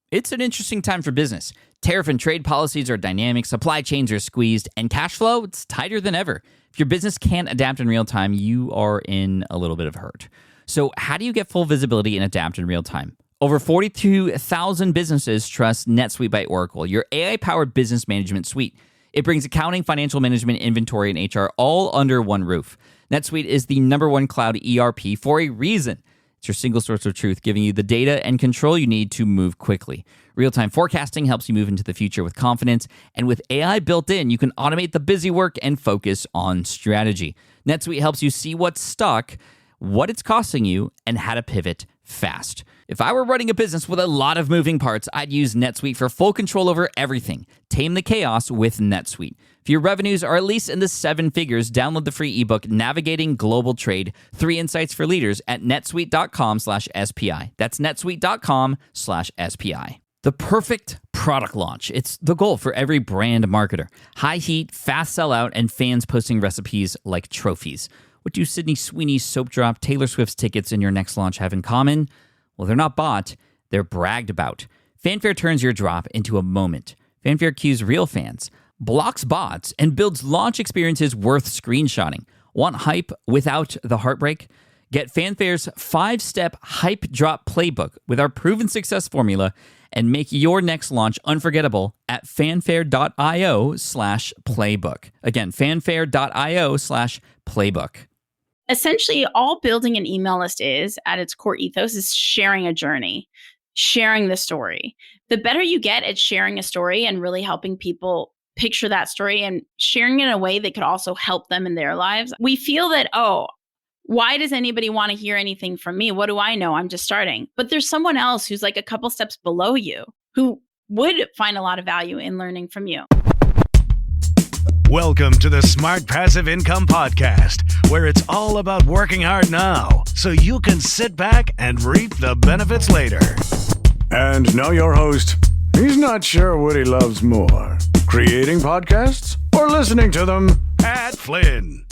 It's an interesting time for business. Tariff and trade policies are dynamic, supply chains are squeezed, and cash flow, it's tighter than ever. If your business can't adapt in real time, you are in a little bit of hurt. So how do you get full visibility and adapt in real time? Over 42,000 businesses trust NetSuite by Oracle, your AI-powered business management suite. It brings accounting, financial management, inventory, and HR all under one roof. NetSuite is the #1 cloud ERP for a reason. It's your single source of truth, giving you the data and control you need to move quickly. Real-time forecasting helps you move into the future with confidence, and with AI built in, you can automate the busy work and focus on strategy. NetSuite helps you see what's stuck, what it's costing you, and how to pivot fast. If I were running a business with a lot of moving parts, I'd use NetSuite for full control over everything. Tame the chaos with NetSuite. If your revenues are at least in the 7 figures, download the free ebook, Navigating Global Trade, 3 Insights for Leaders at netsuite.com/SPI. That's netsuite.com/SPI. The perfect product launch. It's the goal for every brand marketer. High heat, fast sellout, and fans posting recipes like trophies. What do Sydney Sweeney's soap drop, Taylor Swift's tickets, and your next launch have in common? Well, they're not bought, they're bragged about. Fanfare turns your drop into a moment. Fanfare cues real fans, blocks bots, and builds launch experiences worth screenshotting. Want hype without the heartbreak? Get Fanfare's 5-step hype drop playbook with our proven success formula and make your next launch unforgettable at fanfare.io/playbook. Again, fanfare.io/playbook. Essentially, all building an email list is, at its core ethos, is sharing a journey, sharing the story. The better you get at sharing a story and really helping people picture that story and sharing it in a way that could also help them in their lives, we feel that, why does anybody want to hear anything from me? What do I know? I'm just starting. But there's someone else who's like a couple steps below you who would find a lot of value in learning from you. Welcome to the Smart Passive Income Podcast, where it's all about working hard now so you can sit back and reap the benefits later. And now your host. He's not sure what he loves more, creating podcasts or listening to them. Pat Flynn.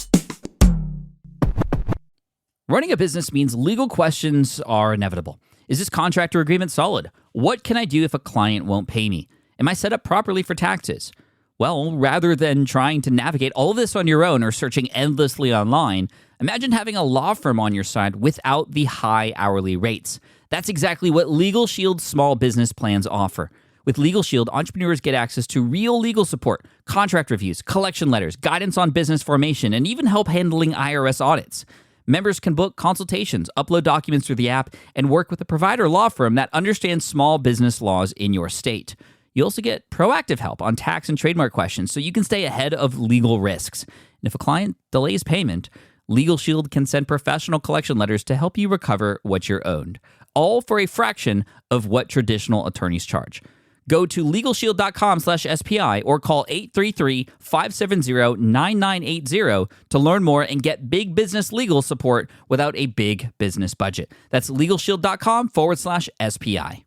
Running a business means legal questions are inevitable. Is this contract or agreement solid? What can I do if a client won't pay me? Am I set up properly for taxes? Well, rather than trying to navigate all this on your own or searching endlessly online, imagine having a law firm on your side without the high hourly rates. That's exactly what Legal Shield's small business plans offer. With Legal Shield, entrepreneurs get access to real legal support, contract reviews, collection letters, guidance on business formation, and even help handling IRS audits. Members can book consultations, upload documents through the app, and work with a provider law firm that understands small business laws in your state. You also get proactive help on tax and trademark questions so you can stay ahead of legal risks. And if a client delays payment, Legal Shield can send professional collection letters to help you recover what you're owed, all for a fraction of what traditional attorneys charge. Go to LegalShield.com/SPI or call 833-570-9980 to learn more and get big business legal support without a big business budget. That's LegalShield.com/SPI.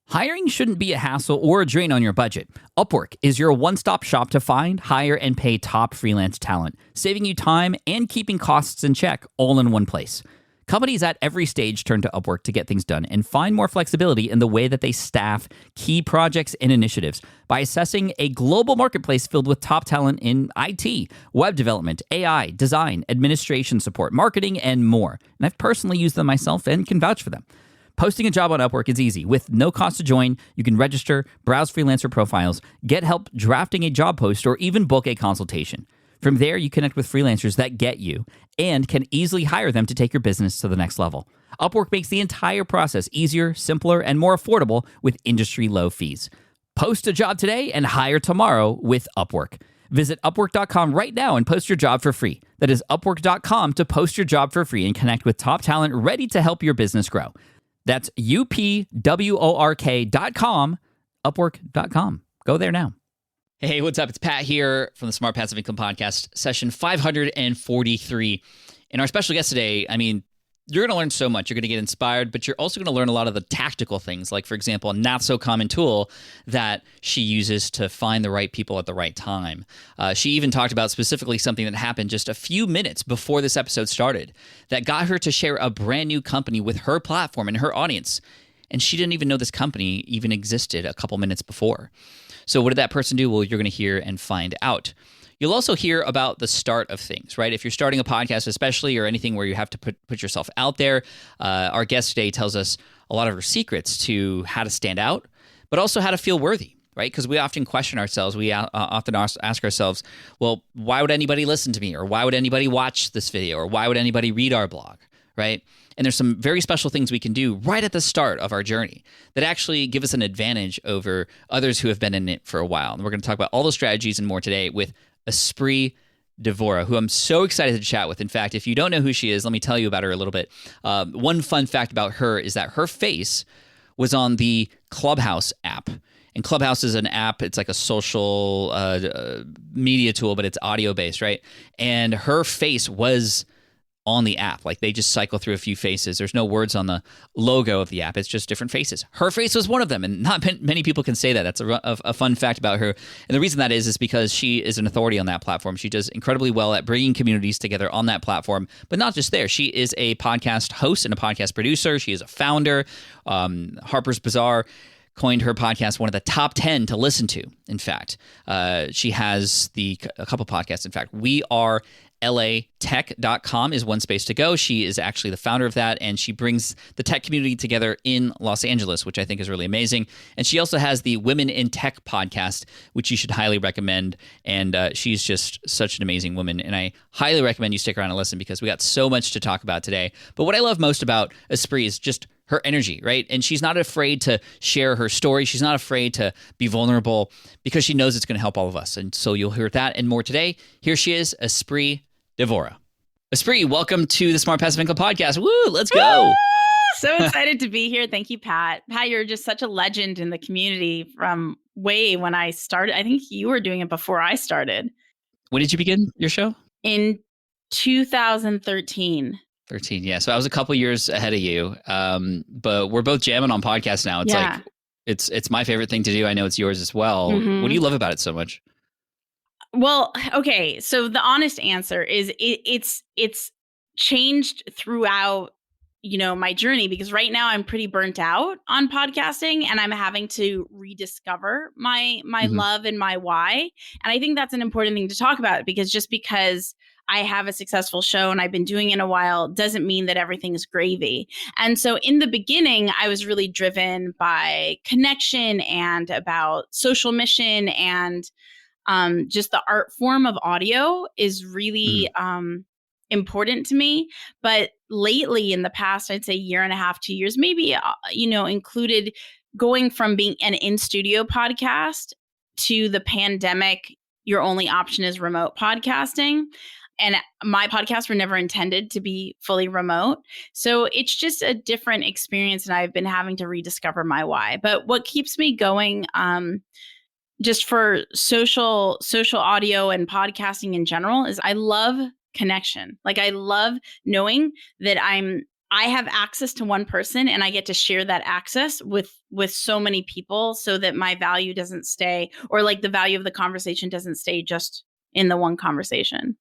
Hiring shouldn't be a hassle or a drain on your budget. Upwork is your one-stop shop to find, hire, and pay top freelance talent, saving you time and keeping costs in check all in one place. Companies at every stage turn to Upwork to get things done and find more flexibility in the way that they staff key projects and initiatives by assessing a global marketplace filled with top talent in IT, web development, AI, design, administration support, marketing, and more. And I've personally used them myself and can vouch for them. Posting a job on Upwork is easy. With no cost to join, you can register, browse freelancer profiles, get help drafting a job post, or even book a consultation. From there, you connect with freelancers that get you and can easily hire them to take your business to the next level. Upwork makes the entire process easier, simpler, and more affordable with industry-low fees. Post a job today and hire tomorrow with Upwork. Visit Upwork.com right now and post your job for free. That is Upwork.com to post your job for free and connect with top talent ready to help your business grow. That's UPWORK.com, Upwork.com. Go there now. Hey, what's up? It's Pat here from the Smart Passive Income Podcast, session 543. And our special guest today, you're going to learn so much. You're going to get inspired, but you're also going to learn a lot of the tactical things, like, for example, a not-so-common tool that she uses to find the right people at the right time. She even talked about specifically something that happened just a few minutes before this episode started that got her to share a brand new company with her platform and her audience. and she didn't even know this company even existed a couple minutes before. So what did that person do? Well, you're going to hear and find out. You'll also hear about the start of things, right? If you're starting a podcast, especially, or anything where you have to put yourself out there, our guest today tells us a lot of her secrets to how to stand out, but also how to feel worthy, right? Because we often question ourselves. We often ask ourselves, well, why would anybody listen to me? Or why would anybody watch this video? Or why would anybody read our blog, right? And there's some very special things we can do right at the start of our journey that actually give us an advantage over others who have been in it for a while. And we're going to talk about all those strategies and more today with Espree Devora, who I'm so excited to chat with. In fact, if you don't know who she is, let me tell you about her a little bit. One fun fact about her is that her face was on the Clubhouse app. And Clubhouse is an app. It's like a social media tool, but it's audio-based, right? And her face was on the app. Like, they just cycle through a few faces. There's no words on the logo of the app. It's just different faces. Her face was one of them, and not many people can say that. That's a fun fact about her. And the reason that is because she is an authority on that platform. She does incredibly well at bringing communities together on that platform, but not just there. She is a podcast host and a podcast producer. She is a founder. Harper's Bazaar coined her podcast one of the top 10 to listen to, in fact. She has a couple podcasts, in fact. We Are LATech.com is one space to go. She is actually the founder of that, and she brings the tech community together in Los Angeles, which I think is really amazing. And she also has the Women in Tech podcast, which you should highly recommend. And she's just such an amazing woman, and I highly recommend you stick around and listen because we got so much to talk about today. But what I love most about Espree is just her energy, right? And she's not afraid to share her story. She's not afraid to be vulnerable because she knows it's going to help all of us. And so you'll hear that and more today. Here she is, Espree Devora. Espree, welcome to the Smart Passive Income Podcast. Woo, let's go. So excited to be here. Thank you, Pat. Pat, you're just such a legend in the community from way when I started. I think you were doing it before I started. When did you begin your show? In 2013. 13, yeah. So I was a couple years ahead of you, but we're both jamming on podcasts now. It's like, it's my favorite thing to do. I know it's yours as well. Mm-hmm. What do you love about it so much? Well, okay. So the honest answer is it's changed throughout, my journey, because right now I'm pretty burnt out on podcasting and I'm having to rediscover my love and my why. And I think that's an important thing to talk about, because just because I have a successful show and I've been doing it a while doesn't mean that everything is gravy. And so in the beginning, I was really driven by connection and about social mission, and just the art form of audio is really important to me. But lately, in the past, I'd say year and a half, 2 years, maybe, included going from being an in-studio podcast to the pandemic, your only option is remote podcasting. And my podcasts were never intended to be fully remote. So it's just a different experience, and I've been having to rediscover my why. But what keeps me going, just for social audio and podcasting in general, is I love connection. Like, I love knowing that I have access to one person and I get to share that access with so many people, so that my value doesn't stay, or like the value of the conversation doesn't stay just in the one conversation.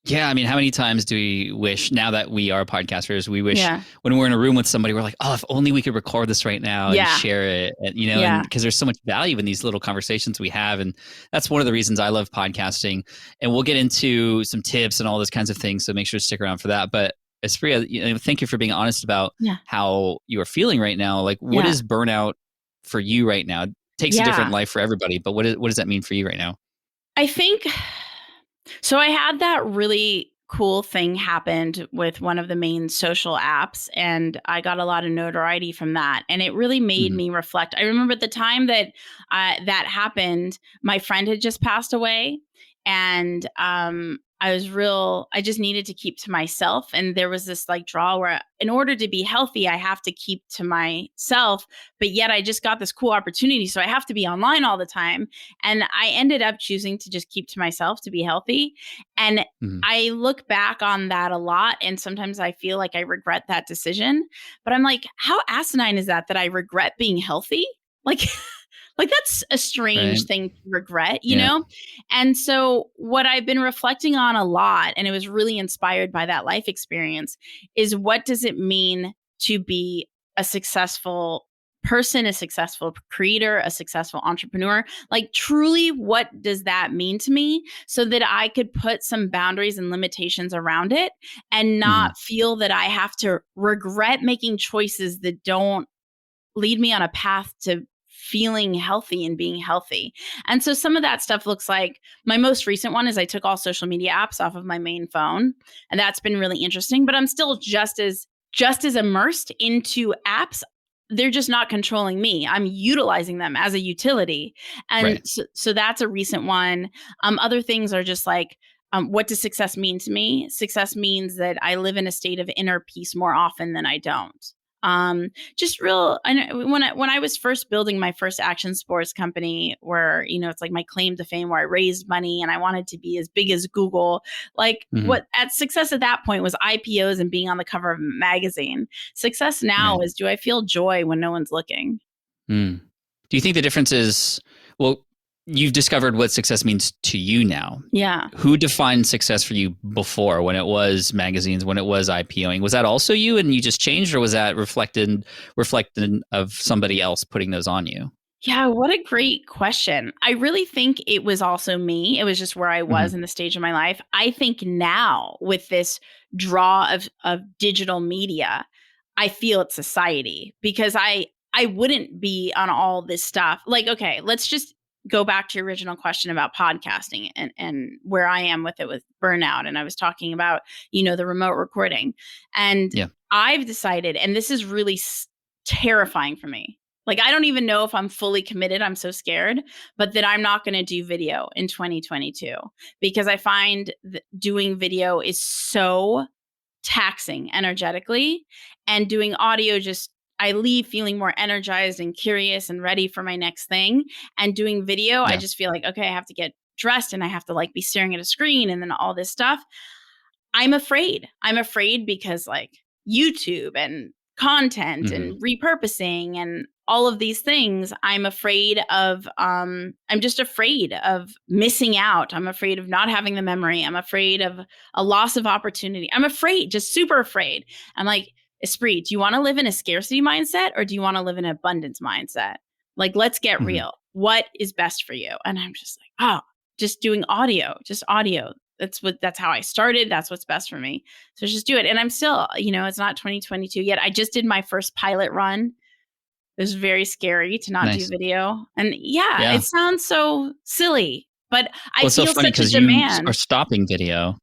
Yeah, I mean, how many times do we wish, now that we are podcasters, we wish when we're in a room with somebody, we're like, oh, if only we could record this right now and share it, and, and because there's so much value in these little conversations we have. And that's one of the reasons I love podcasting. And we'll get into some tips and all those kinds of things, so make sure to stick around for that. But Espree, thank you for being honest about how you are feeling right now. Like, what is burnout for you right now? It takes a different life for everybody, but what does that mean for you right now? I think... So I had that really cool thing happened with one of the main social apps, and I got a lot of notoriety from that. And it really made me reflect. I remember at the time that that happened, my friend had just passed away, and I just needed to keep to myself. And there was this like draw where, in order to be healthy, I have to keep to myself, but yet I just got this cool opportunity. So I have to be online all the time. And I ended up choosing to just keep to myself to be healthy. And I look back on that a lot. And sometimes I feel like I regret that decision, but I'm like, how asinine is that I regret being healthy? Like that's a strange thing to regret, you know? And so what I've been reflecting on a lot, and it was really inspired by that life experience, is what does it mean to be a successful person, a successful creator, a successful entrepreneur. Like, truly, what does that mean to me, so that I could put some boundaries and limitations around it and Mhm. not feel that I have to regret making choices that don't lead me on a path to feeling healthy and being healthy. And so some of that stuff looks like, my most recent one is I took all social media apps off of my main phone, and that's been really interesting, but I'm still just as immersed into apps. They're just not controlling me. I'm utilizing them as a utility. And Right. so that's a recent one. Other things are just like, what does success mean to me? Success means that I live in a state of inner peace more often than I don't. Just real. I know when I was first building my first action sports company, where it's like my claim to fame, where I raised money and I wanted to be as big as Google. Like, Mhm. what at success at that point was IPOs and being on the cover of a magazine. Success now Right. is, do I feel joy when no one's looking? Mm. Do you think the difference is, well, you've discovered what success means to you now. Yeah. Who defined success for you before, when it was magazines, when it was IPOing? Was that also you and you just changed, or was that reflected of somebody else putting those on you? Yeah, what a great question. I really think it was also me. It was just where I was Mhm. in the stage of my life. I think now, with this draw of digital media, I feel it's society, because I wouldn't be on all this stuff. Like, okay, let's just go back to your original question about podcasting and where I am with it with burnout. And I was talking about, the remote recording. And Yeah. I've decided, and this is really terrifying for me. Like, I don't even know if I'm fully committed. I'm so scared, but that I'm not going to do video in 2022, because I find that doing video is so taxing energetically, and doing audio, just I leave feeling more energized and curious and ready for my next thing. And doing video, I Yeah. just feel like, okay, I have to get dressed and I have to like be staring at a screen and then all this stuff. I'm afraid. I'm afraid because, like, YouTube and content Mhm. and repurposing and all of these things, I'm afraid of I'm just afraid of missing out. I'm afraid of not having the memory. I'm afraid of a loss of opportunity. I'm afraid, just super afraid. I'm like, Espree, do you want to live in a scarcity mindset, or do you want to live in an abundance mindset? Like, let's get Mhm. real. What is best for you? And I'm just like, oh, just doing audio, just audio. That's how I started. That's what's best for me. So just do it. And I'm still, it's not 2022 yet. I just did my first pilot run. It was very scary to not do Nice. video. And yeah, Yeah. it sounds so silly, but I Well, it's so feel funny such a because you are demand. stopping video.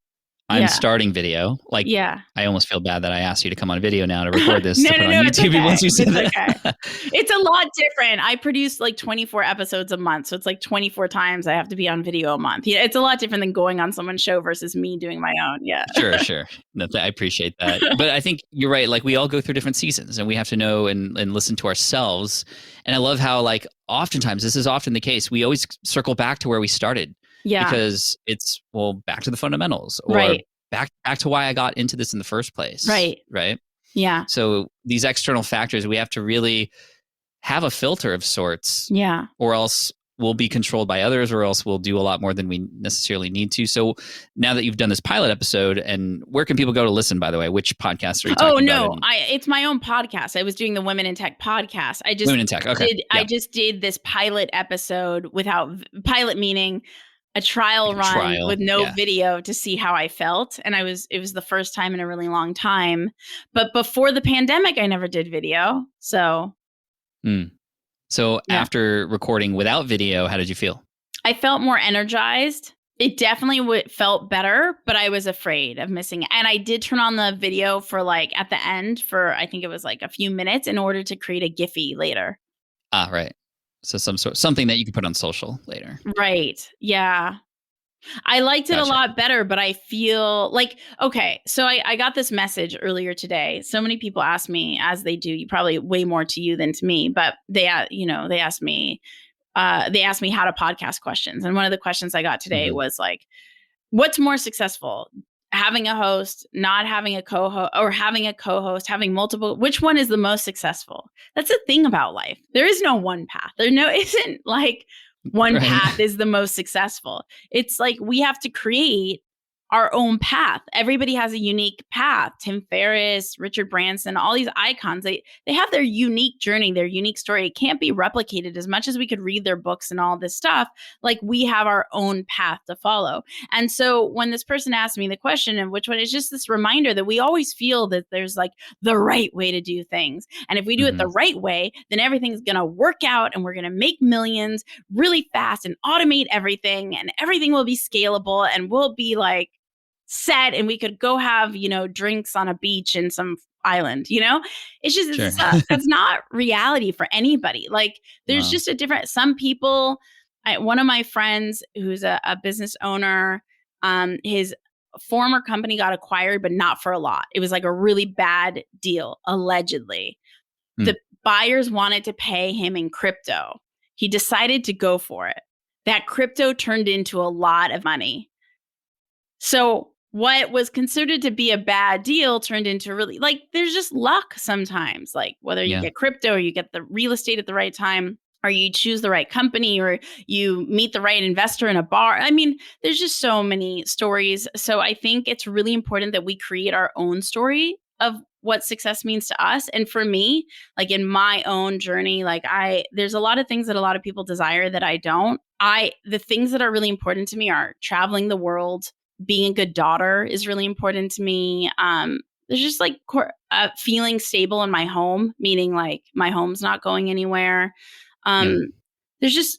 I'm Yeah. starting video. Like, Yeah. I almost feel bad that I asked you to come on video now to record this No, to put no, on no. It's YouTube okay. once you said It's okay. that. It's a lot different. I produce like 24 episodes a month. So it's like 24 times I have to be on video a month. Yeah, it's a lot different than going on someone's show versus me doing my own. Yeah. Sure, sure. No, I appreciate that. But I think you're right. Like, we all go through different seasons, and we have to know and listen to ourselves. And I love how, like, oftentimes, this is often the case, we always circle back to where we started, Yeah. because it's, well, back to the fundamentals, or Right. back to why I got into this in the first place. Right. Right. Yeah. So these external factors, we have to really have a filter of sorts, Yeah. or else we'll be controlled by others, or else we'll do a lot more than we necessarily need to. So now that you've done this pilot episode, and where can people go to listen, by the way? Which podcasts are you Oh talking no, about? it's my own podcast. I was doing the Women in Tech podcast. Women in Tech. Okay. I Yeah. just did this pilot episode without pilot, meaning a trial Like a run trial. with no Yeah. video to see how I felt. And it was the first time in a really long time. But before the pandemic, I never did video. So Mm. So yeah, after recording without video, how did you feel? I felt more energized. It definitely felt better, but I was afraid of missing it. And I did turn on the video for, like, at the end for, I think it was like a few minutes, in order to create a Giphy later. Ah, right. So something that you can put on social later. Right. Yeah. I liked it a Gotcha. lot better, but I feel like, okay, so I got this message earlier today. So many people ask me, as they do, you probably way more to you than to me, but they asked me how to podcast questions. And one of the questions I got today Mhm. was like, what's more successful? Having a host, not having a co-host, or having a co-host, having multiple, which one is the most successful? That's the thing about life. There is no one path. Isn't like one Right. path is the most successful. It's like we have to create our own path. Everybody has a unique path. Tim Ferriss, Richard Branson, all these icons, they have their unique journey, their unique story. It can't be replicated. As much as we could read their books and all this stuff, like, we have our own path to follow. And so when this person asked me the question of which one, it's just this reminder that we always feel that there's like the right way to do things. And if we do it the right way, then everything's going to work out and we're going to make millions really fast and automate everything, and everything will be scalable and we'll be like set, and we could go have, drinks on a beach in some island, it's just, Sure. it's not reality for anybody. Like, there's just some people, one of my friends who's a business owner, his former company got acquired, but not for a lot. It was like a really bad deal, allegedly. The buyers wanted to pay him in crypto. He decided to go for it. That crypto turned into a lot of money. So what was considered to be a bad deal turned into really, like, there's just luck sometimes, like whether you get crypto or you get the real estate at the right time, or you choose the right company, or you meet the right investor in a bar. I mean, there's just so many stories. So I think it's really important that we create our own story of what success means to us. And for me, like in my own journey, like there's a lot of things that a lot of people desire that I don't. The things that are really important to me are traveling the world. Being a good daughter is really important to me. There's just like feeling stable in my home, meaning like my home's not going anywhere. There's just,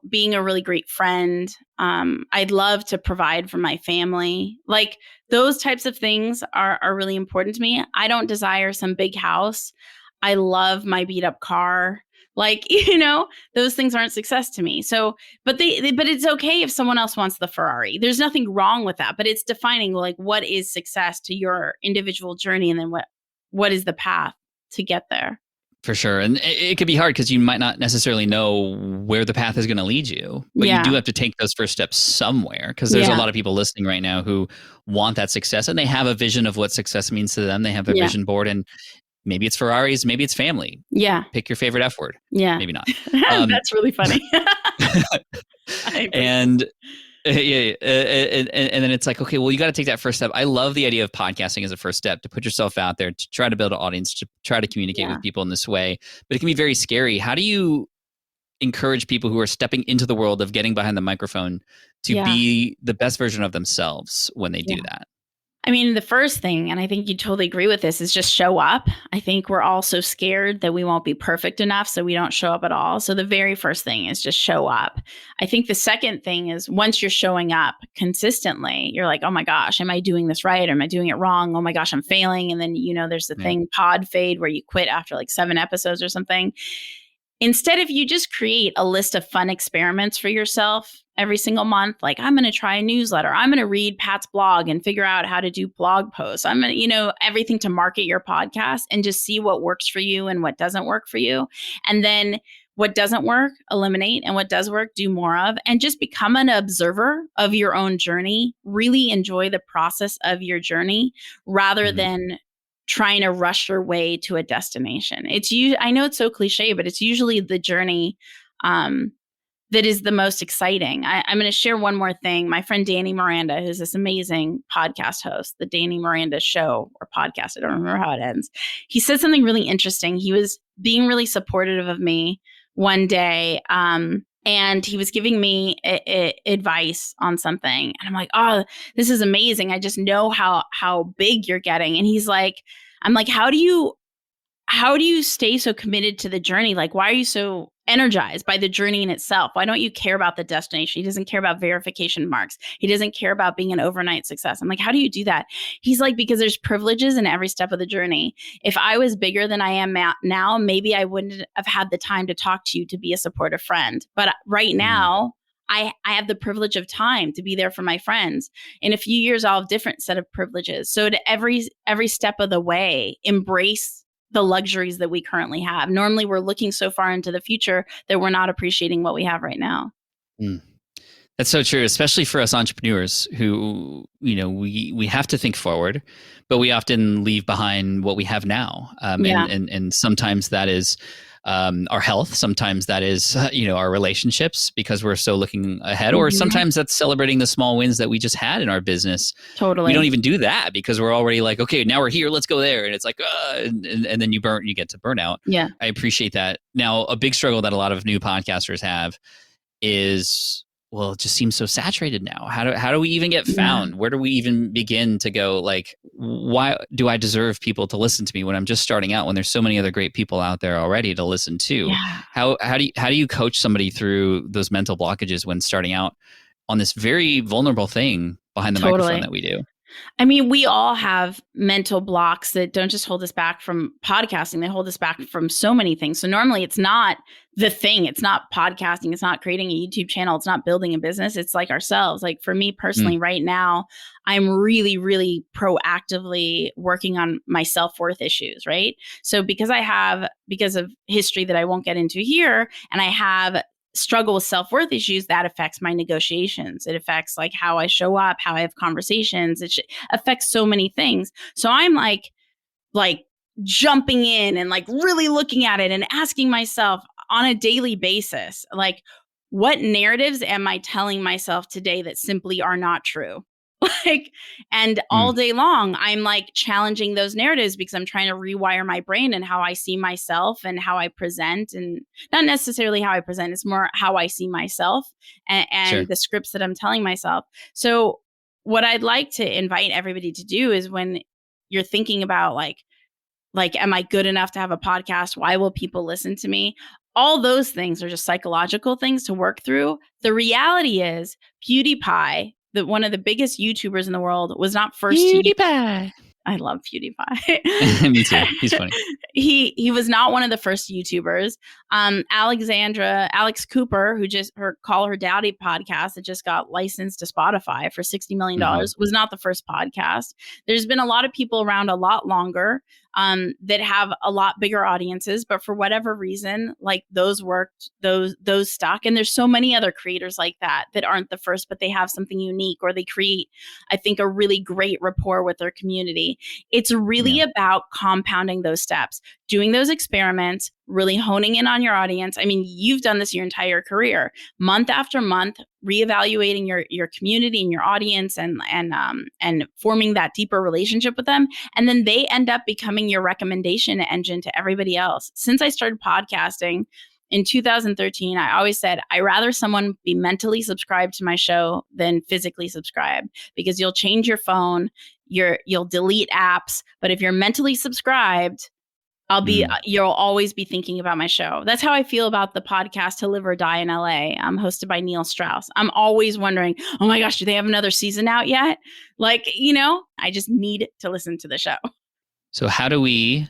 being a really great friend. I'd love to provide for my family. Like, those types of things are really important to me. I don't desire some big house. I love my beat up car. Like, those things aren't success to me. So, but it's okay if someone else wants the Ferrari. There's nothing wrong with that, but it's defining like what is success to your individual journey, and then what is the path to get there. For sure. And it could be hard because you might not necessarily know where the path is going to lead you, but you do have to take those first steps somewhere, because there's a lot of people listening right now who want that success, and they have a vision of what success means to them. They have a vision board, and maybe it's Ferraris, maybe it's family. Yeah. Pick your favorite F word. Yeah. Maybe not. That's really funny. And and then it's like, okay, well, you got to take that first step. I love the idea of podcasting as a first step, to put yourself out there, to try to build an audience, to try to communicate with people in this way. But it can be very scary. How do you encourage people who are stepping into the world of getting behind the microphone to be the best version of themselves when they do that? I mean, the first thing, and I think you totally agree with this, is just show up. I think we're all so scared that we won't be perfect enough, so we don't show up at all. So the very first thing is just show up. I think the second thing is, once you're showing up consistently, you're like, oh my gosh, am I doing this right? Or am I doing it wrong? Oh my gosh, I'm failing. And then, there's the thing, pod fade, where you quit after like 7 episodes or something. Instead, if you just create a list of fun experiments for yourself every single month, like, I'm going to try a newsletter. I'm going to read Pat's blog and figure out how to do blog posts. I'm going to, everything to market your podcast, and just see what works for you and what doesn't work for you. And then what doesn't work, eliminate, and what does work, do more of, and just become an observer of your own journey. Really enjoy the process of your journey rather than trying to rush your way to a destination. I know it's so cliche, but it's usually the journey that is the most exciting. I'm going to share one more thing. My friend Danny Miranda, who's this amazing podcast host, the Danny Miranda Show or podcast, I don't remember how it ends. He said something really interesting. He was being really supportive of me one day, and he was giving me advice on something. And I'm like, oh, this is amazing. I just know how big you're getting. And he's like, I'm like, how do you stay so committed to the journey? Like, why are you so energized by the journey in itself? Why don't you care about the destination? He doesn't care about verification marks. He doesn't care about being an overnight success. I'm like, how do you do that? He's like, because there's privileges in every step of the journey. If I was bigger than I am now, maybe I wouldn't have had the time to talk to you, to be a supportive friend. But right now, I have the privilege of time to be there for my friends. In a few years, I'll have a different set of privileges. So to every step of the way, embrace the luxuries that we currently have. Normally, we're looking so far into the future that we're not appreciating what we have right now. That's so true, especially for us entrepreneurs who, we have to think forward, but we often leave behind what we have now. And sometimes that is our health. Sometimes that is, our relationships because we're so looking ahead, or Mhm. sometimes that's celebrating the small wins that we just had in our business. Totally. We don't even do that because we're already like, okay, now we're here, let's go there. And it's like, and then you get to burnout. Yeah. I appreciate that. Now, a big struggle that a lot of new podcasters have is, well, it just seems so saturated now. How do we even get found? Where do we even begin to go? Like, why do I deserve people to listen to me when I'm just starting out, when there's so many other great people out there already to listen to? Yeah. How do you coach somebody through those mental blockages when starting out on this very vulnerable thing behind the microphone that we do? I mean, we all have mental blocks that don't just hold us back from podcasting. They hold us back from so many things. So normally it's not the thing. It's not podcasting. It's not creating a YouTube channel. It's not building a business. It's like ourselves. Like for me personally, right now, I'm really, really proactively working on my self-worth issues, right? So because of history that I won't get into here, and I have struggle with self-worth issues, that affects my negotiations. It affects like how I show up, how I have conversations. It affects so many things. So I'm like jumping in and like really looking at it and asking myself on a daily basis, like, what narratives am I telling myself today that simply are not true? And all day long, I'm like challenging those narratives because I'm trying to rewire my brain and how I see myself and how I present, and not necessarily how I present, it's more how I see myself and the scripts that I'm telling myself. So what I'd like to invite everybody to do is when you're thinking about like, am I good enough to have a podcast? Why will people listen to me? All those things are just psychological things to work through. The reality is PewDiePie, one of the biggest YouTubers in the world, was not first PewDiePie. I love PewDiePie. Me too. He's funny. He was not one of the first YouTubers. Alex Cooper, who just Call Her Daddy podcast that just got licensed to Spotify for $60 million, was not the first podcast. There's been a lot of people around a lot longer that have a lot bigger audiences, but for whatever reason, like those worked, those stuck. And there's so many other creators like that aren't the first, but they have something unique, or they create, I think, a really great rapport with their community. It's really about compounding those steps, doing those experiments, really honing in on your audience. I mean, you've done this your entire career, month after month, reevaluating your community and your audience, and forming that deeper relationship with them. And then they end up becoming your recommendation engine to everybody else. Since I started podcasting in 2013, I always said, I'd rather someone be mentally subscribed to my show than physically subscribed, because you'll change your phone, you'll delete apps, but if you're mentally subscribed, you'll always be thinking about my show. That's how I feel about the podcast To Live or Die in LA, hosted by Neil Strauss. I'm always wondering, oh my gosh, do they have another season out yet? Like, I just need to listen to the show. So how do we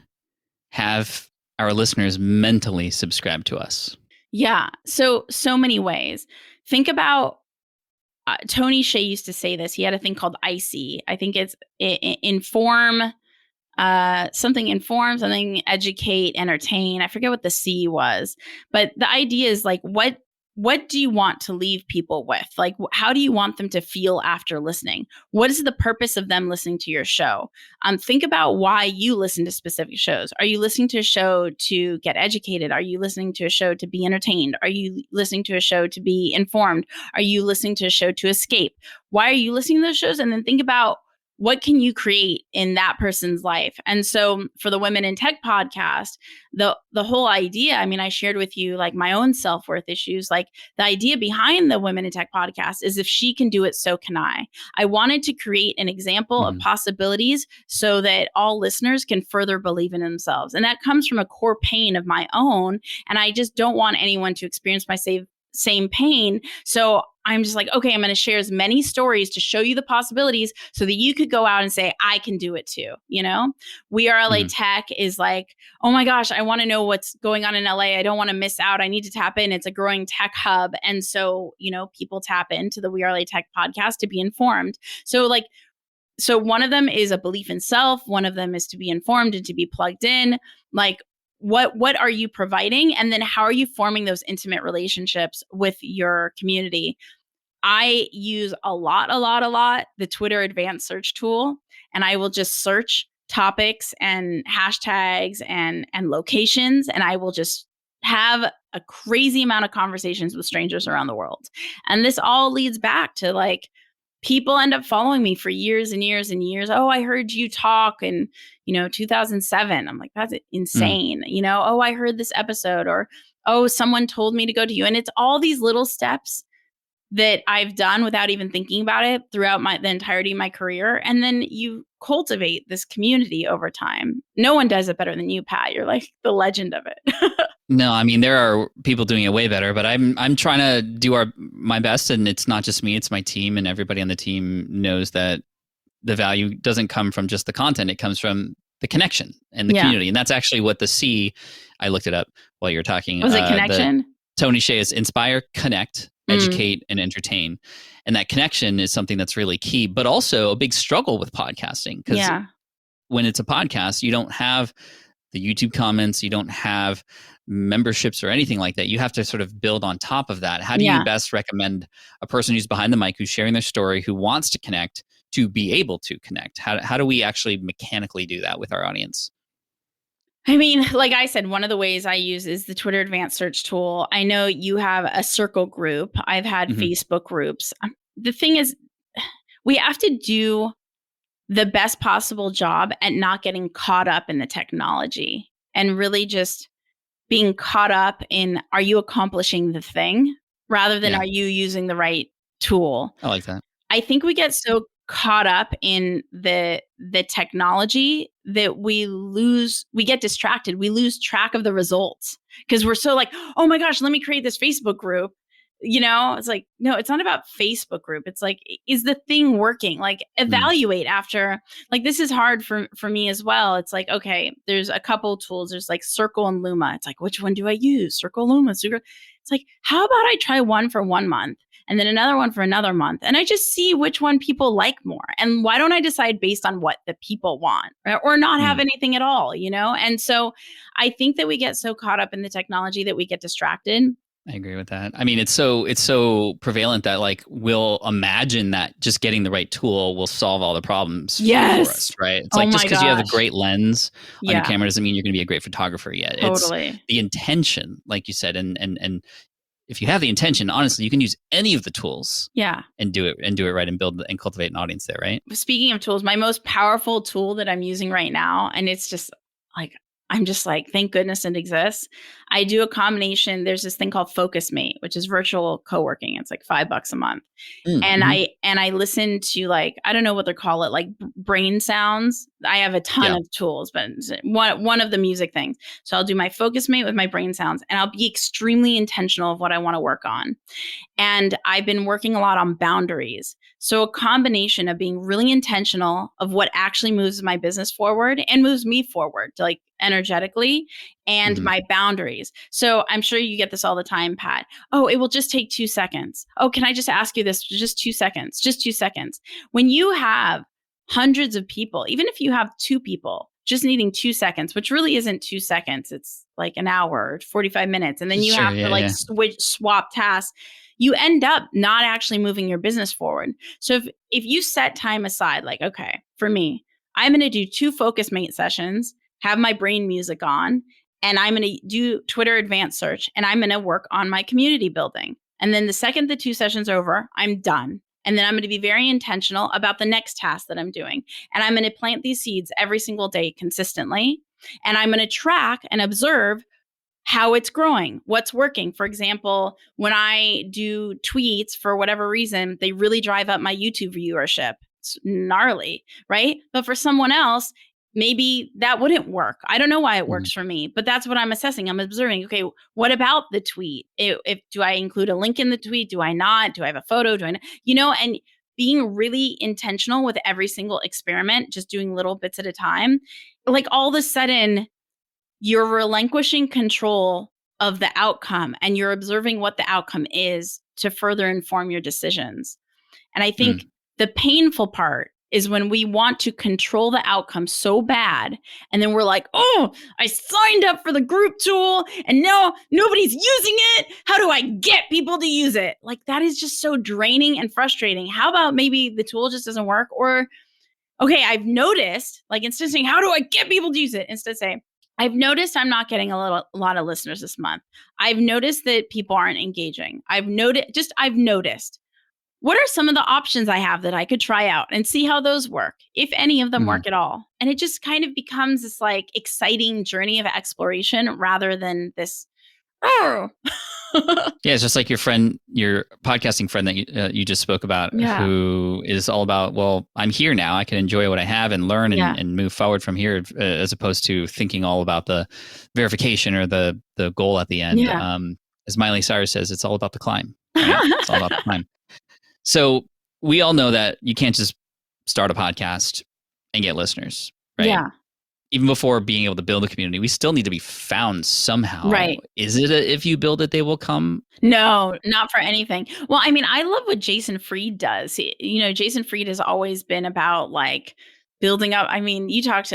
have our listeners mentally subscribe to us? Yeah. So many ways. Think about Tony Hsieh used to say this. He had a thing called ICE. I think it's something educate, entertain. I forget what the C was, but the idea is like, what do you want to leave people with? Like, how do you want them to feel after listening? What is the purpose of them listening to your show? Think about why you listen to specific shows. Are you listening to a show to get educated? Are you listening to a show to be entertained? Are you listening to a show to be informed? Are you listening to a show to escape? Why are you listening to those shows? And then think about, what can you create in that person's life? And so for the Women in Tech podcast, the whole idea, I mean, I shared with you like my own self-worth issues. Like the idea behind the Women in Tech podcast is, if she can do it, so can I. I wanted to create an example of possibilities so that all listeners can further believe in themselves. And that comes from a core pain of my own. And I just don't want anyone to experience my same pain. So I'm just like, okay, I'm going to share as many stories to show you the possibilities so that you could go out and say, I can do it too. We Are LA Tech is like, oh my gosh, I want to know what's going on in LA. I don't want to miss out. I need to tap in. It's a growing tech hub. And so, people tap into the We Are LA Tech podcast to be informed. So one of them is a belief in self. One of them is to be informed and to be plugged in. Like, what are you providing? And then how are you forming those intimate relationships with your community? I use a lot, the Twitter advanced search tool, and I will just search topics and hashtags and locations, and I will just have a crazy amount of conversations with strangers around the world. And this all leads back to like, people end up following me for years and years and years. Oh, I heard you talk in, 2007. I'm like, that's insane. Oh, I heard this episode, or, oh, someone told me to go to you. And it's all these little steps that I've done without even thinking about it throughout the entirety of my career. And then you cultivate this community over time. No one does it better than you, Pat. You're like the legend of it. No, I mean, there are people doing it way better, but I'm trying to do my best, and it's not just me, it's my team, and everybody on the team knows that the value doesn't come from just the content, it comes from the connection and the community. And that's actually what the C, I looked it up while you were talking. Was it connection? Tony Hsieh is inspire, connect, educate, and entertain. And that connection is something that's really key, but also a big struggle with podcasting. Because when it's a podcast, you don't have the YouTube comments, you don't have memberships or anything like that. You have to sort of build on top of that. How do you best recommend a person who's behind the mic, who's sharing their story, who wants to connect, to be able to connect? How do we actually mechanically do that with our audience? I mean, like I said, one of the ways I use is the Twitter advanced search tool. I know you have a circle group. I've had Facebook groups. The thing is, we have to do the best possible job at not getting caught up in the technology and really just being caught up in, are you accomplishing the thing rather than are you using the right tool? I like that. I think we get so caught up in the technology that we get distracted. We lose track of the results because we're so like, oh my gosh, let me create this Facebook group. It's like, no, it's not about Facebook group. It's like, is the thing working? Like evaluate after, like, this is hard for me as well. It's like, okay, there's a couple tools. There's like Circle and Luma. It's like, which one do I use? Circle, Luma, Circle. It's like, how about I try one for 1 month and then another one for another month? And I just see which one people like more. And why don't I decide based on what the people want, right? Or not have anything at all, And so I think that we get so caught up in the technology that we get distracted. I agree with that. I mean, it's so prevalent that like we'll imagine that just getting the right tool will solve all the problems for us, right? It's like just because you have a great lens on your camera doesn't mean you're going to be a great photographer yet. Totally. It's the intention, like you said, and if you have the intention, honestly, you can use any of the tools, and do it right and build and cultivate an audience there, right? Speaking of tools, my most powerful tool that I'm using right now, and it's just like, I'm just like, thank goodness it exists. I do a combination. There's this thing called FocusMate, which is virtual co-working. It's like $5 a month. And I listen to, like, I don't know what they call it, like brain sounds. I have a ton of tools, but one of the music things. So I'll do my FocusMate with my brain sounds, and I'll be extremely intentional of what I want to work on. And I've been working a lot on boundaries. So a combination of being really intentional of what actually moves my business forward and moves me forward, to like energetically, and my boundaries. So I'm sure you get this all the time, Pat. Oh, it will just take 2 seconds. Oh, can I just ask you this? Just 2 seconds, just 2 seconds. When you have hundreds of people, even if you have 2 people just needing 2 seconds, which really isn't 2 seconds, it's like an hour or 45 minutes. And then you have to swap tasks. You end up not actually moving your business forward. So if you set time aside, like, okay, for me, I'm going to do 2 FocusMate sessions, have my brain music on, and I'm going to do Twitter advanced search, and I'm going to work on my community building. And then the second the 2 sessions are over, I'm done. And then I'm going to be very intentional about the next task that I'm doing. And I'm going to plant these seeds every single day consistently. And I'm going to track and observe how it's growing, what's working. For example, when I do tweets, for whatever reason, they really drive up my YouTube viewership. It's gnarly, right? But for someone else, maybe that wouldn't work. I don't know why it works for me, but that's what I'm assessing. I'm observing, okay, what about the tweet? If do I include a link in the tweet? Do I not? Do I have a photo? Do I not? And being really intentional with every single experiment, just doing little bits at a time, like all of a sudden, you're relinquishing control of the outcome and you're observing what the outcome is to further inform your decisions. And I think the painful part is when we want to control the outcome so bad. And then we're like, oh, I signed up for the group tool and now nobody's using it. How do I get people to use it? Like, that is just so draining and frustrating. How about maybe the tool just doesn't work? Or, okay, I've noticed, like, instead of saying, how do I get people to use it? Instead say, I've noticed I'm not getting a lot of listeners this month. I've noticed that people aren't engaging. I've noticed. What are some of the options I have that I could try out and see how those work, if any of them Mhm. work at all? And it just kind of becomes this like exciting journey of exploration rather than this, oh, Yeah, it's just like your friend, your podcasting friend that you just spoke about, yeah, who is all about, well, I'm here now. I can enjoy what I have and learn yeah, and move forward from here, as opposed to thinking all about the verification or the goal at the end. yeah. As Miley Cyrus says, it's all about the climb, right? It's all about the climb. So we all know that you can't just start a podcast and get listeners, right? Yeah, Even before being able to build a community, we still need to be found somehow. right. Is it if you build it, they will come? No, not for anything. Well, I mean, I love what Jason Fried does. Jason Fried has always been about like building up. I mean, you talk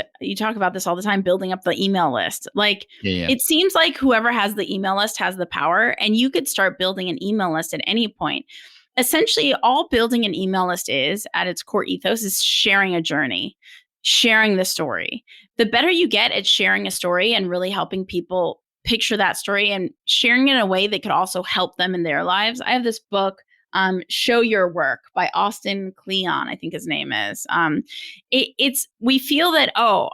about this all the time, building up the email list. Like Yeah, yeah. it seems like whoever has the email list has the power, and you could start building an email list at any point. Essentially, all building an email list is at its core ethos is sharing a journey, sharing the story. The better you get at sharing a story and really helping people picture that story and sharing it in a way that could also help them in their lives. I have this book, Show Your Work by Austin Kleon, I think his name is. We feel that, oh,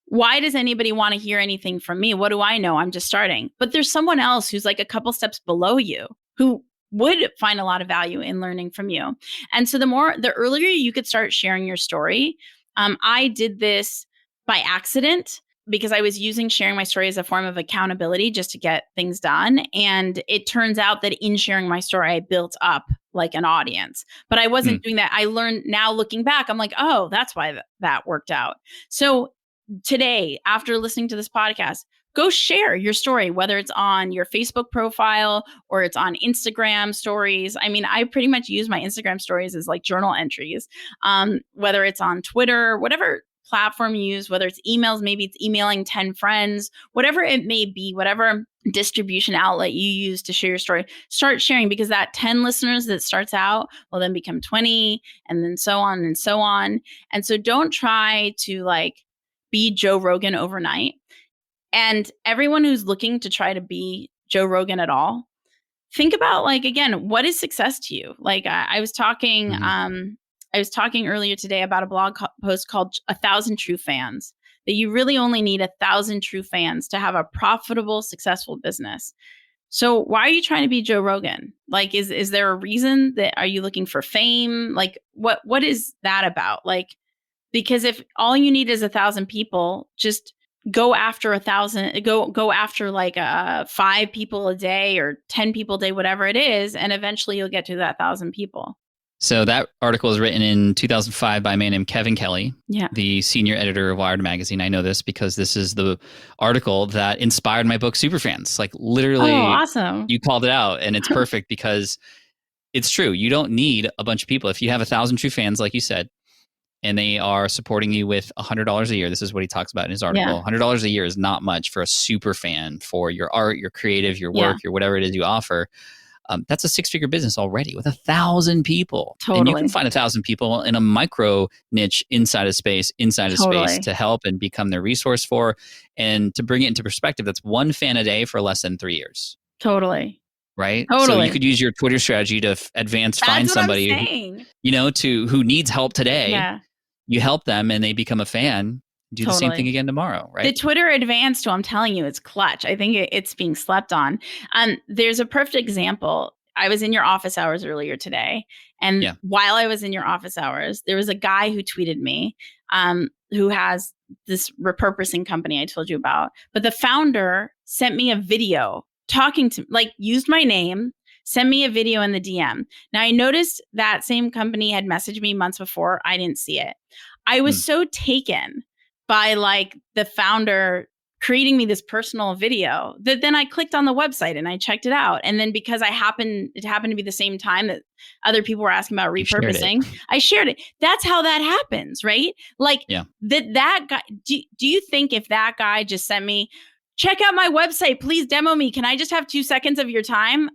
why does anybody want to hear anything from me? What do I know? I'm just starting. But there's someone else who's like a couple steps below you who would find a lot of value in learning from you. And so the earlier you could start sharing your story. I did this by accident because I was using sharing my story as a form of accountability just to get things done. And it turns out that in sharing my story, I built up like an audience, but I wasn't doing that. I learned now looking back, I'm like, oh, that's why that worked out. So today, after listening to this podcast, go share your story, whether it's on your Facebook profile or it's on Instagram stories. I mean, I pretty much use my Instagram stories as like journal entries, whether it's on Twitter, whatever platform you use, whether it's emails, maybe it's emailing 10 friends, whatever it may be, whatever distribution outlet you use to share your story, start sharing, because that 10 listeners that starts out will then become 20 and then so on and so on. And so don't try to like be Joe Rogan overnight. And everyone who's looking to try to be Joe Rogan at all, think about like, again, what is success to you? Like I was talking, I was talking earlier today about a post called 1,000 True Fans, that you really only need 1,000 true fans to have a profitable, successful business. So why are you trying to be Joe Rogan? Like, is there a reason that, are you looking for fame? Like what is that about? Like, because if all you need is 1,000 people, just go after 1,000, go after like 5 people a day or 10 people a day, whatever it is. And eventually you'll get to that 1,000 people. So that article was written in 2005 by a man named Kevin Kelly, Yeah. the senior editor of Wired magazine. I know this because this is the article that inspired my book, Superfans. Like literally, Oh, awesome. you called it out, and it's perfect because it's true. You don't need a bunch of people. If you have 1,000 true fans, like you said, and they are supporting you with $100 a year, this is what he talks about in his article. Yeah. $100 a year is not much for a super fan for your art, your creative, your work, your whatever it is you offer. That's a 6-figure business already with 1,000 people. Totally. And you can find 1,000 people in a micro niche inside a space to help and become their resource for. And to bring it into perspective, that's 1 fan a day for less than 3 years. Totally. Right? Totally. So you could use your Twitter strategy to find somebody who needs help today. Yeah. You help them and they become a fan. Do the same thing again tomorrow, right? The Twitter advanced, I'm telling you, it's clutch. I think it's being slept on. There's a perfect example. I was in your office hours earlier today. And while I was in your office hours, there was a guy who tweeted me who has this repurposing company I told you about. But the founder sent me a video talking to, like, used my name, sent me a video in the DM. Now, I noticed that same company had messaged me months before. I didn't see it. I was so taken by like the founder creating me this personal video that then I clicked on the website and I checked it out. And then because it happened to be the same time that other people were asking about repurposing, I shared it. That's how that happens, right? Like that guy, do you think if that guy just sent me, check out my website, please demo me, can I just have 2 seconds of your time?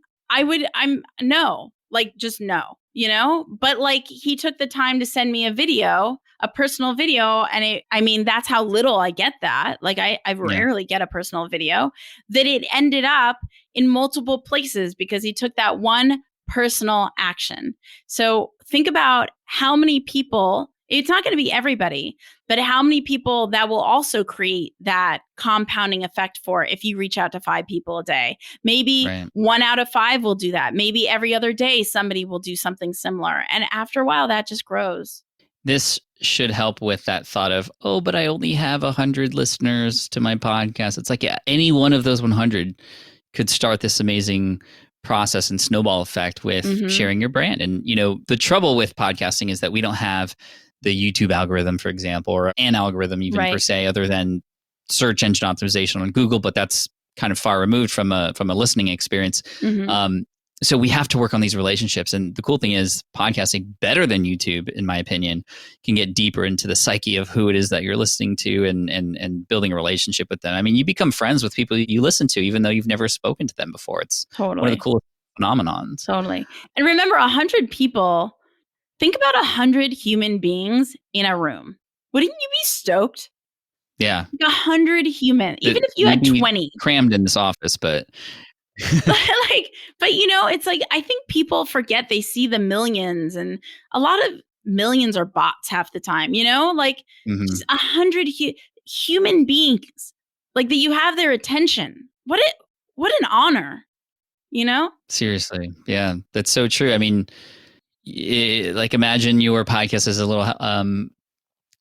No, like just no, you know? But like he took the time to send me a video a personal video, and I mean, that's how little I get that. Like I rarely get a personal video, that it ended up in multiple places because he took that one personal action. So think about how many people, it's not going to be everybody, but how many people that will also create that compounding effect for if you reach out to 5 people a day. Maybe 1 out of 5 will do that. Maybe every other day somebody will do something similar. And after a while, that just grows. This should help with that thought of, oh, but I only have 100 listeners to my podcast. It's like, yeah, any one of those 100 could start this amazing process and snowball effect with sharing your brand. And, you know, the trouble with podcasting is that we don't have the YouTube algorithm, for example, or an algorithm even per se, other than search engine optimization on Google, but that's kind of far removed from a listening experience. So we have to work on these relationships. And the cool thing is podcasting, better than YouTube, in my opinion, can get deeper into the psyche of who it is that you're listening to and building a relationship with them. I mean, you become friends with people you listen to, even though you've never spoken to them before. It's one of the coolest phenomenons. Totally. And remember, 100 people, think about 100 human beings in a room. Wouldn't you be stoked? Yeah. 100 humans, even if you had 20. Crammed in this office, but... but you know, it's like, I think people forget, they see the millions, and a lot of millions are bots half the time, you know, like just 100 human beings, like that you have their attention. What an honor, you know? Seriously. Yeah, that's so true. I mean, like imagine your podcast as a little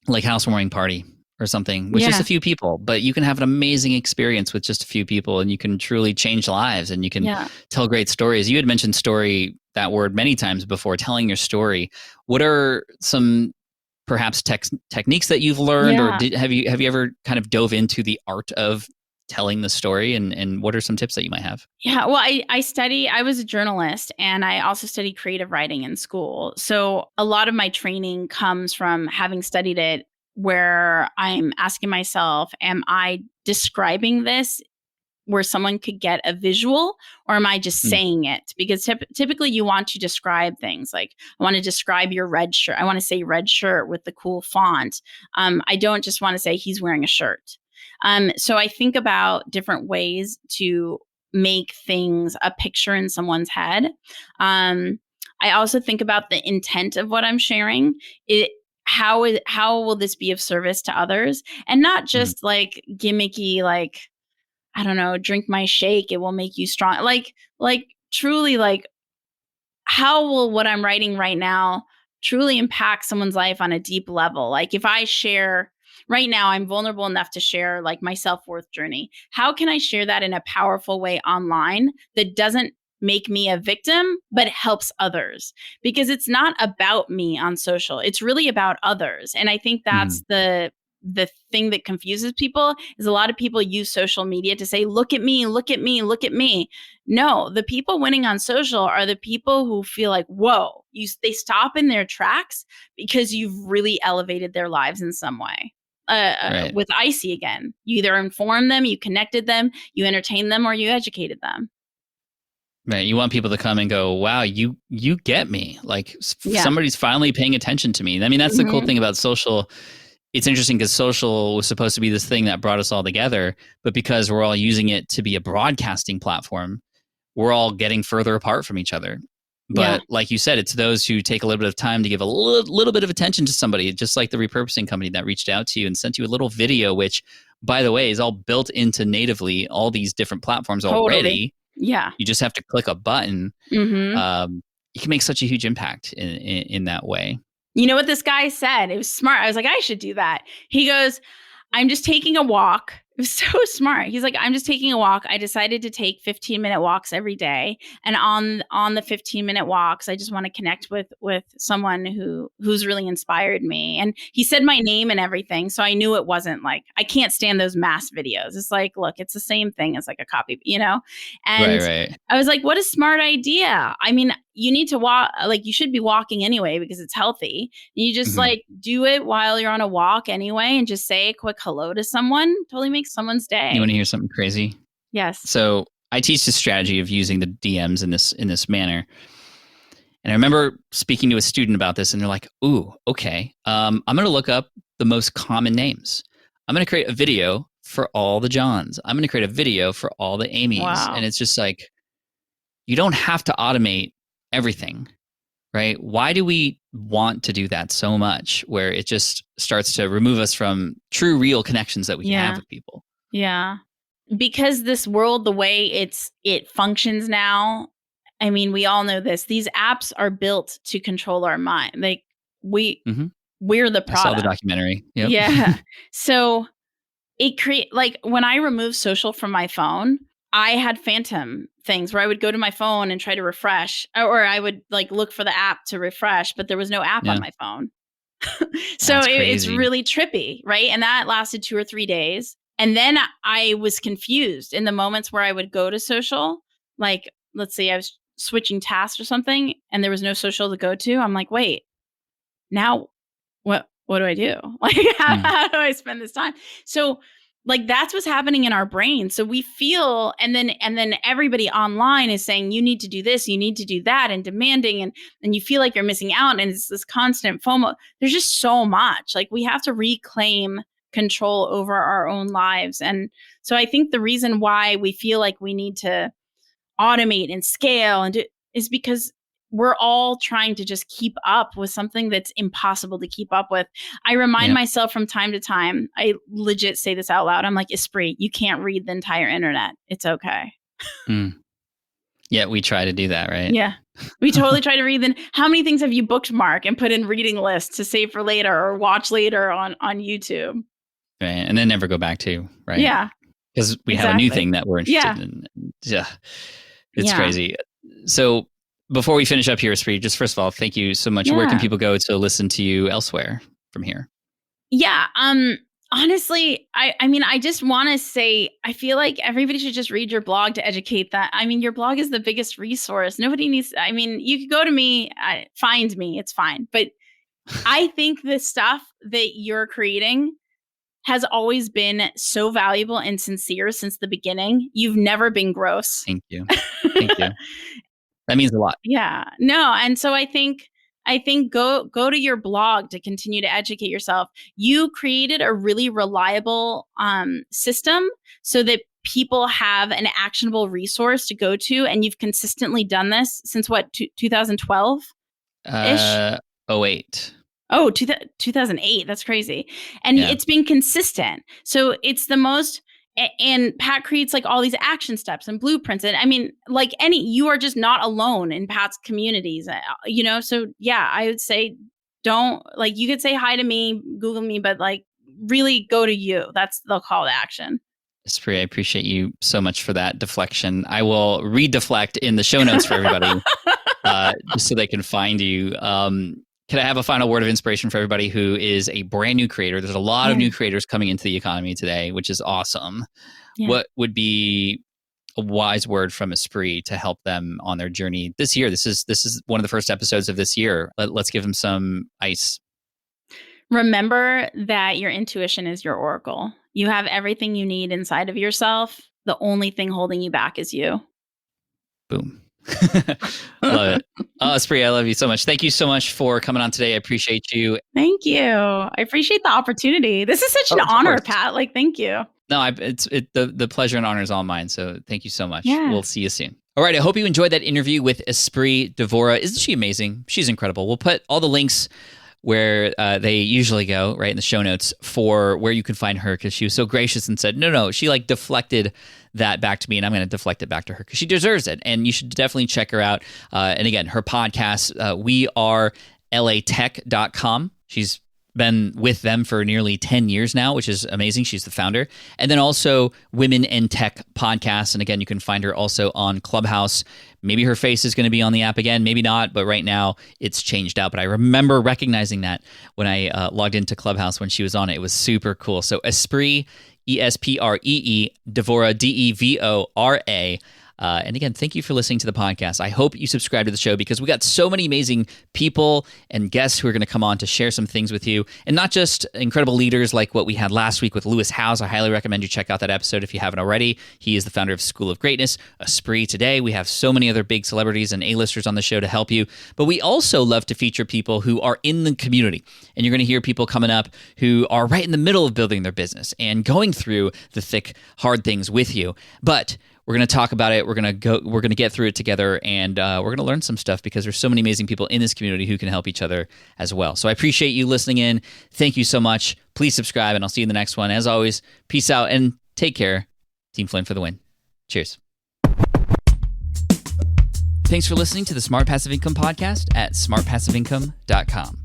like housewarming party or something with just a few people, but you can have an amazing experience with just a few people, and you can truly change lives, and you can tell great stories. You had mentioned story, that word, many times before, telling your story. What are some perhaps techniques that you've learned, or have you ever kind of dove into the art of telling the story, and what are some tips that you might have? Yeah, well, I was a journalist, and I also studied creative writing in school. So a lot of my training comes from having studied it, where I'm asking myself, am I describing this where someone could get a visual, or am I just saying it? Because typically you want to describe things. Like, I want to describe your red shirt. I want to say red shirt with the cool font. I don't just want to say he's wearing a shirt. So I think about different ways to make things a picture in someone's head. I also think about the intent of what I'm sharing. How will this be of service to others? And not just like gimmicky, like, I don't know, drink my shake, it will make you strong. Like truly, like, how will what I'm writing right now truly impact someone's life on a deep level? Like, if I share right now, I'm vulnerable enough to share like my self-worth journey. How can I share that in a powerful way online that doesn't make me a victim, but helps others? Because it's not about me on social. It's really about others. And I think that's the thing that confuses people, is a lot of people use social media to say, look at me, look at me, look at me. No, the people winning on social are the people who feel like, whoa, they stop in their tracks because you've really elevated their lives in some way. With Icy again, you either informed them, you connected them, you entertained them, or you educated them. Right. You want people to come and go, wow, you get me. Like somebody's finally paying attention to me. I mean, that's the cool thing about social. It's interesting because social was supposed to be this thing that brought us all together, but because we're all using it to be a broadcasting platform, we're all getting further apart from each other. But like you said, it's those who take a little bit of time to give a little bit of attention to somebody, just like the repurposing company that reached out to you and sent you a little video, which, by the way, is all built into natively all these different platforms already. Yeah. You just have to click a button. You can make such a huge impact in that way. You know what this guy said? It was smart. I was like, I should do that. He goes, I'm just taking a walk. It was so smart. He's like, I'm just taking a walk. I decided to take 15-minute walks every day. And on the 15-minute walks, I just want to connect with someone who's really inspired me. And he said my name and everything. So I knew it wasn't like, I can't stand those mass videos. It's like, look, it's the same thing as like a copy, you know? And right. I was like, what a smart idea. I mean, you need to walk, like you should be walking anyway because it's healthy. You just like do it while you're on a walk anyway, and just say a quick hello to someone. Totally makes someone's day. You want to hear something crazy? Yes. So I teach the strategy of using the DMs in this manner. And I remember speaking to a student about this, and they're like, ooh, okay, I'm going to look up the most common names. I'm going to create a video for all the Johns. I'm going to create a video for all the Amy's. Wow. And it's just like, you don't have to automate everything, right? Why do we want to do that so much, where it just starts to remove us from true, real connections that we can have with people? Yeah. Because this world, the way it functions now, I mean, we all know this. These apps are built to control our mind. Like we're the product. I saw the documentary. Yep. Yeah. So it like when I removed social from my phone, I had phantom things where I would go to my phone and try to refresh, or I would like look for the app to refresh, but there was no app on my phone. So it's really trippy, right? And that lasted 2 or 3 days. And then I was confused in the moments where I would go to social, like let's say I was switching tasks or something and there was no social to go to. I'm like, wait, now what do I do? Like, how do I spend this time? So like that's what's happening in our brain. So we feel, and then everybody online is saying, you need to do this, you need to do that, and demanding, and you feel like you're missing out. And it's this constant FOMO. There's just so much. Like we have to reclaim control over our own lives. And so I think the reason why we feel like we need to automate and scale and is because we're all trying to just keep up with something that's impossible to keep up with. I remind myself from time to time, I legit say this out loud. I'm like, Espree, you can't read the entire internet. It's okay. Yeah, we try to do that, right? Yeah. We totally try to read them. How many things have you bookmarked and put in reading lists to save for later or watch later on YouTube? Right. And then never go back to, right? Yeah. Because we have a new thing that we're interested in. Yeah. It's crazy. So before we finish up here, Espree, just first of all, thank you so much. Where can people go to listen to you elsewhere from here? Yeah. Honestly, I mean, I just want to say, I feel like everybody should just read your blog to educate that. I mean, your blog is the biggest resource. Nobody needs, I mean, you could go to me, find me, it's fine. But I think the stuff that you're creating has always been so valuable and sincere since the beginning. You've never been gross. Thank you. Thank you. That means a lot. Yeah. No. And so I think go to your blog to continue to educate yourself. You created a really reliable system so that people have an actionable resource to go to. And you've consistently done this since what, 2012-ish? 08. Oh, 2008. That's crazy. And it's been consistent. So it's the most, and Pat creates like all these action steps and blueprints. And I mean, like you are just not alone in Pat's communities, So yeah, I would say you could say hi to me, Google me, but like really go to you. That's the call to action. Espree, I appreciate you so much for that deflection. I will redeflect in the show notes for everybody just so they can find you. Can I have a final word of inspiration for everybody who is a brand new creator? There's a lot of new creators coming into the economy today, which is awesome. Yeah. What would be a wise word from Espree to help them on their journey this year? This is one of the first episodes of this year. Let's give them some ice. Remember that your intuition is your oracle. You have everything you need inside of yourself. The only thing holding you back is you. Boom. Love it. Espree, I love you so much. Thank you so much for coming on today. I appreciate you. Thank you. I appreciate the opportunity. This is such an honor, Pat. Like, thank you. No, the pleasure and honor is all mine. So thank you so much. Yeah. We'll see you soon. All right. I hope you enjoyed that interview with Espree Devora. Isn't she amazing? She's incredible. We'll put all the links where they usually go, right in the show notes, for where you can find her, because she was so gracious and said, no, she like deflected that back to me, and I'm going to deflect it back to her because she deserves it. And you should definitely check her out. And again, her podcast, we are latech.com. She's been with them for nearly 10 years now, which is amazing. She's the founder. And then also Women in Tech podcast. And again, you can find her also on Clubhouse. Maybe her face is going to be on the app again, maybe not, but right now it's changed out. But I remember recognizing that when I logged into Clubhouse when she was on it. It was super cool. So Espree, Espree, Devora, Devora. And again, thank you for listening to the podcast. I hope you subscribe to the show because we got so many amazing people and guests who are going to come on to share some things with you. And not just incredible leaders like what we had last week with Lewis Howes. I highly recommend you check out that episode if you haven't already. He is the founder of School of Greatness, Espree today. We have so many other big celebrities and A-listers on the show to help you. But we also love to feature people who are in the community. And you're going to hear people coming up who are right in the middle of building their business and going through the thick, hard things with you. But we're going to talk about it. We're going to get through it together, and we're going to learn some stuff because there's so many amazing people in this community who can help each other as well. So I appreciate you listening in. Thank you so much. Please subscribe, and I'll see you in the next one. As always, peace out and take care. Team Flynn for the win. Cheers. Thanks for listening to the Smart Passive Income Podcast at smartpassiveincome.com.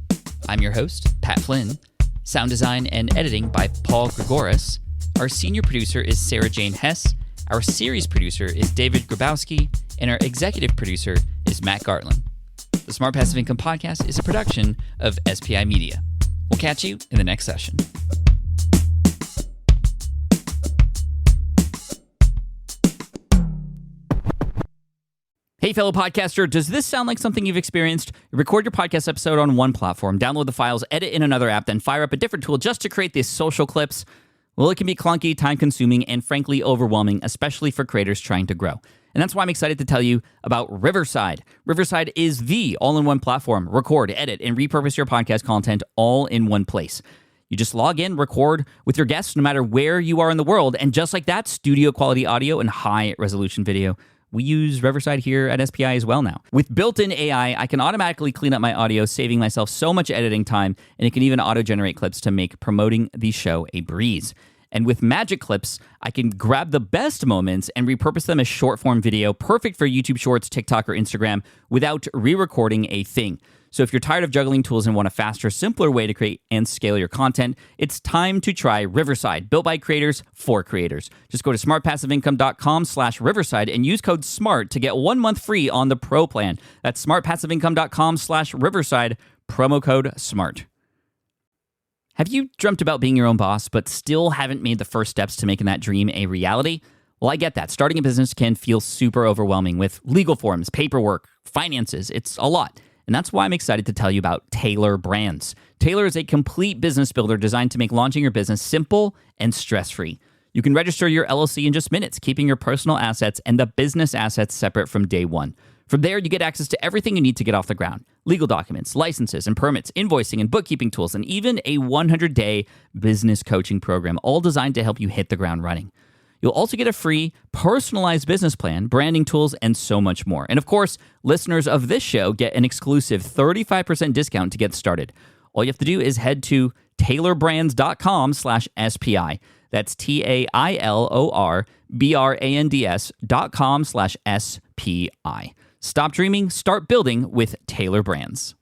I'm your host, Pat Flynn. Sound design and editing by Paul Gregoris. Our senior producer is Sarah Jane Hess. Our series producer is David Grabowski, and our executive producer is Matt Gartland. The Smart Passive Income Podcast is a production of SPI Media. We'll catch you in the next session. Hey, fellow podcaster, does this sound like something you've experienced? Record your podcast episode on one platform, download the files, edit in another app, then fire up a different tool just to create these social clips. Well, it can be clunky, time-consuming, and frankly overwhelming, especially for creators trying to grow. And that's why I'm excited to tell you about Riverside. Riverside is the all-in-one platform. Record, edit, and repurpose your podcast content all in one place. You just log in, record with your guests no matter where you are in the world, and just like that, studio-quality audio and high-resolution video. We use Riverside here at SPI as well now. With built-in AI, I can automatically clean up my audio, saving myself so much editing time, and it can even auto-generate clips to make promoting the show a breeze. And with Magic Clips, I can grab the best moments and repurpose them as short-form video, perfect for YouTube Shorts, TikTok, or Instagram, without re-recording a thing. So if you're tired of juggling tools and want a faster, simpler way to create and scale your content, it's time to try Riverside, built by creators for creators. Just go to smartpassiveincome.com/Riverside and use code SMART to get 1 month free on the Pro plan. That's smartpassiveincome.com/Riverside, promo code SMART. Have you dreamt about being your own boss, but still haven't made the first steps to making that dream a reality? Well, I get that. Starting a business can feel super overwhelming with legal forms, paperwork, finances. It's a lot. And that's why I'm excited to tell you about Taylor Brands. Taylor is a complete business builder designed to make launching your business simple and stress-free. You can register your LLC in just minutes, keeping your personal assets and the business assets separate from day one. From there, you get access to everything you need to get off the ground. Legal documents, licenses and permits, invoicing and bookkeeping tools, and even a 100-day business coaching program, all designed to help you hit the ground running. You'll also get a free, personalized business plan, branding tools, and so much more. And of course, listeners of this show get an exclusive 35% discount to get started. All you have to do is head to taylorbrands.com/SPI. That's TAILORBRANDS.com/SPI. Stop dreaming, start building with Taylor Brands.